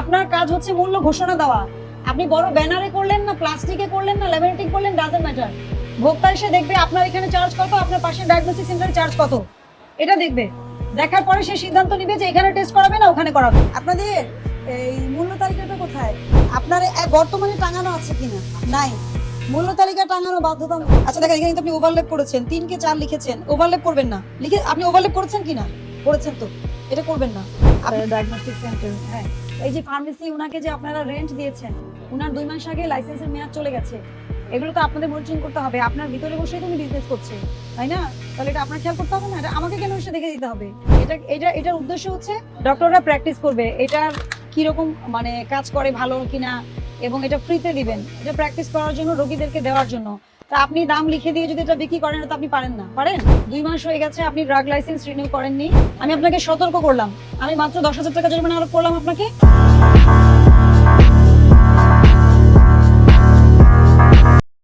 আপনার কাজ হচ্ছে মূল্য ঘোষণা দেওয়া। আপনি বড় ব্যানারে করলেন না প্লাস্টিকে করলেন না ল্যামিনেটিং করলেন, ডাজন্ট ম্যাটার। ভোক্তা এসে দেখবে আপনার এখানে চার্জ কত, আপনার পাশের ডায়াগনস্টিক সেন্টারে চার্জ কত, এটা দেখবে। দেখার পরে সে সিদ্ধান্ত নিবে যে এখানে টেস্ট করাবে না ওখানে করাবে। আপনাদের এই মূল্য তালিকাটা কোথায়? আপনার বর্তমানে টাঙানো আছে কিনা? নাই। মূল্য তালিকা টাঙানো বাধ্যতামূলক। আচ্ছা দেখেন, এখানে তো আপনি ওভারল্যাপ করেছেন, 3 কে 4 লিখেছেন, ওভারল্যাপ করবেন না। আপনি ওভারল্যাপ করেছেন কিনা? করেছেন তো, এটা করবেন না। আপনার ডায়াগনস্টিক সেন্টার, হ্যাঁ, এই যে ফার্মেসি, উনাকে যে আপনারা রেন্ট দিয়েছেন, উনার 2 মাস আগে লাইসেন্সের মেয়াদ চলে গেছে। এগুলো তো আপনাদের মনিটরিং করতে হবে। আপনার ভিতরে বসেই তুমি বিজনেস করছে, তাই না? তাহলে এটা আপনার খেয়াল করতে হবে না? এটা আমাকে কেন এসে দেখে দিতে হবে? এটার উদ্দেশ্য হচ্ছে ডক্টররা প্র্যাকটিস করবে এটার কিরকম মানে কাজ করে, ভালো কিনা, এবং এটা ফ্রিতে দিবেন। এটা প্র্যাকটিস করার জন্য, রোগীদেরকে দেওয়ার জন্য। তা আপনি দাম লিখে দিয়ে যদি এটা বিক্রি করেন, তো আপনি পারেন না? পারেন? 2 মাস হয়ে গেছে, আপনি ড্রাগ লাইসেন্স রিনিউ করেননি। আমি আপনাকে সতর্ক করলাম, আমি মাত্র 10,000 টাকা জরিমানা আরোপ করলাম আপনাকে।